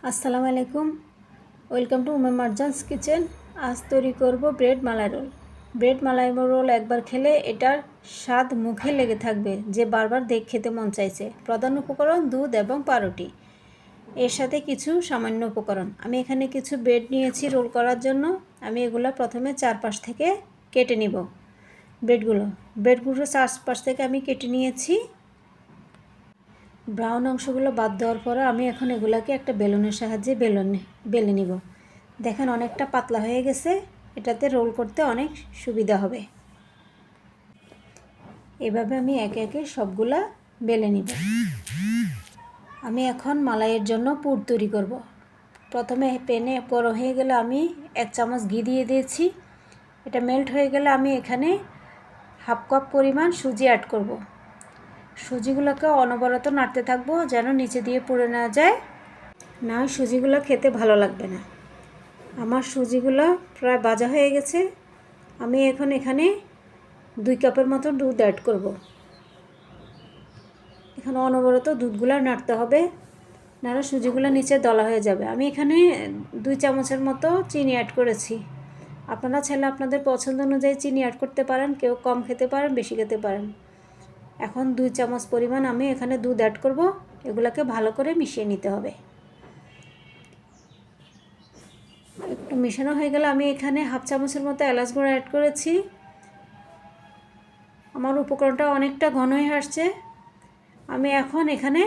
আসসালামু আলাইকুম, welcome to Uma মারজানস kitchen. আজ তৈরি করব ব্রেড মালাই রোল। ব্রেড মালাই রোল একবার খেলে এটার স্বাদ মুখে লেগে থাকবে, যে বারবার খেতে মন চাইছে। প্রধান উপকরণ দুধ এবং পাউরুটি, এর সাথে কিছু সামান্য উপকরণ। আমি এখানে কিছু ব্রেড নিয়েছি রোল করার জন্য। আমি এগুলো প্রথমে চারপাশ থেকে কেটে নিব। ব্রেডগুলো চারপাশ থেকে আমি কেটে নিয়েছি। ব্রাউন অংশগুলো বাদ দেওয়ার পরে আমি এখন এগুলাকে একটা বেলুনের সাহায্যে বেলে নিব। দেখেন অনেকটা পাতলা হয়ে গেছে, এটাতে রোল করতে অনেক সুবিধা হবে। এভাবে আমি একে একে সবগুলা বেলে নিব। আমি এখন মালাইয়ের জন্য পুর তৈরি করব। প্রথমে প্যানে গরম হয়ে গেলে আমি 1 চামচ ঘি দিয়ে দিয়েছি। এটা মেল্ট হয়ে গেলে আমি এখানে হাফ কাপ পরিমাণ সুজি অ্যাড করব। সুজিগুলোকে অনবরত নাড়তে থাকবো যেন নিচে দিয়ে পুড়ে না যায়, না হয় সুজিগুলো খেতে ভালো লাগবে না। আমার সুজিগুলো প্রায় ভাজা হয়ে গেছে। আমি এখন এখানে 2 কাপের মতো দুধ অ্যাড করব। এখানে অনবরত দুধগুলো নাড়তে হবে, নাহলে সুজিগুলো নিচে দলা হয়ে যাবে। আমি এখানে 2 চামচের মতো চিনি অ্যাড করেছি। আপনারা চাইলে আপনাদের পছন্দ অনুযায়ী চিনি অ্যাড করতে পারেন, কেউ কম খেতে পারেন, বেশি খেতে পারেন। এখন 2 চামচ পরিমাণ আমি এখানে দুধ অ্যাড করব। এগুলোকে ভালো করে মিশিয়ে নিতে হবে। একটু মেশানো হয়ে গেলে আমি এখানে হাফ চামচের মতো এলাচ গুঁড়ো অ্যাড করেছি। আমার উপকরণটা অনেকটা ঘন হয়ে আসছে। আমি এখন এখানে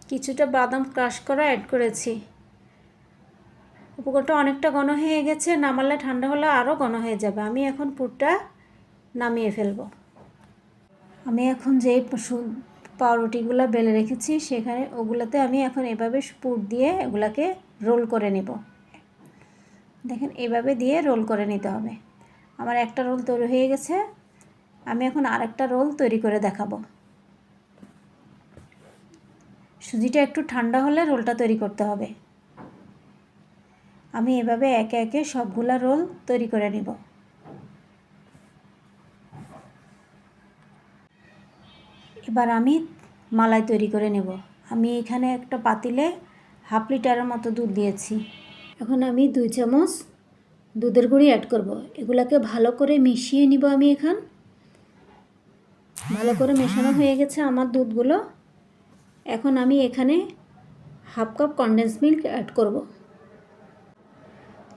কিছুটা বাদাম ক্রাশ করা অ্যাড করেছি। উপকরণটা অনেকটা ঘন হয়ে গেছে, নামালে ঠান্ডা হলে আরও ঘন হয়ে যাবে। আমি এখন পুরটা নামিয়ে ফেলব। আমি এখন যেই পাউরুটিগুলো বেলে রেখেছি সেখানে ওগুলোতে আমি এখন এভাবে পুর দিয়ে এগুলাকে রোল করে নেব। দেখেন এভাবে দিয়ে রোল করে নিতে হবে। আমার একটা রোল তৈরি হয়ে গেছে। আমি এখন আরেকটা রোল তৈরি করে দেখাবো। সুজিটা একটু ঠান্ডা হলে রোলটা তৈরি করতে হবে। আমি এভাবে একে একে সবগুলা রোল তৈরি করে নিব। এবার আমি মালাই তৈরি করে নেব। আমি এখানে একটা পাতিলে হাফ লিটারের মতো দুধ দিয়েছি। এখন আমি 2 চামচ দুধের গুঁড়ি অ্যাড করব। এগুলাকে ভালো করে মিশিয়ে নিব। আমি এখন ভালো করে মেশানো হয়ে গেছে আমার দুধগুলো। এখন আমি এখানে half cup condense milk add করব।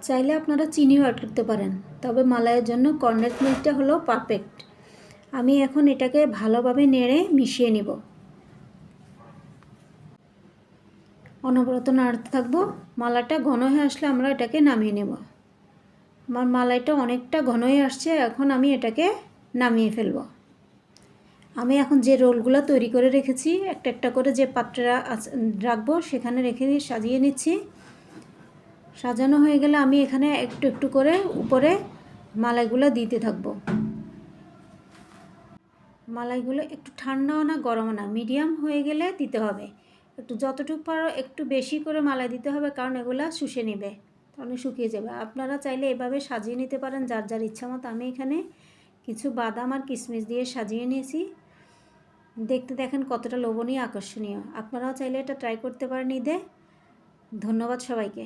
চাইলে আপনারা চিনিও অ্যাড করতে পারেন, তবে মালাইয়ের জন্য কনডেন্স মিল্কটা হলো পারফেক্ট। আমি এখন এটাকে ভালোভাবে নেড়ে মিশিয়ে নিব। অনবরত নাড়তে থাকবো। মালাইটা ঘন হয়ে আসলে আমরা এটাকে নামিয়ে নেব। আমার মালাইটা অনেকটা ঘন হয়ে আসছে, এখন আমি এটাকে নামিয়ে ফেলব। আমি এখন যে রোলগুলো তৈরি করে রেখেছি একটা একটা করে যে পাত্রে রাখবো সেখানে রেখে সাজিয়ে নিচ্ছি। সাজানো হয়ে গেলে আমি এখানে একটু একটু করে উপরে মালাইগুলো দিতে থাকবো। মালাইগুলো একটু ঠান্ডাও না গরমও না, মিডিয়াম হয়ে গেলে দিতে হবে। একটু যতটুকু পারো একটু বেশি করে মালাই দিতে হবে, কারণ এগুলো শুষে নেবে, তাহলে শুকিয়ে যাবে। আপনারা চাইলে এভাবে সাজিয়ে নিতে পারেন যার যার ইচ্ছা মতো। আমি এখানে কিছু বাদাম আর কিশমিশ দিয়ে সাজিয়ে নিয়েছি। দেখতে দেখেন কতটা লোভনীয় আকর্ষণীয়। আপনারাও চাইলে এটা ট্রাই করতে পারেন ঈদে। ধন্যবাদ সবাইকে।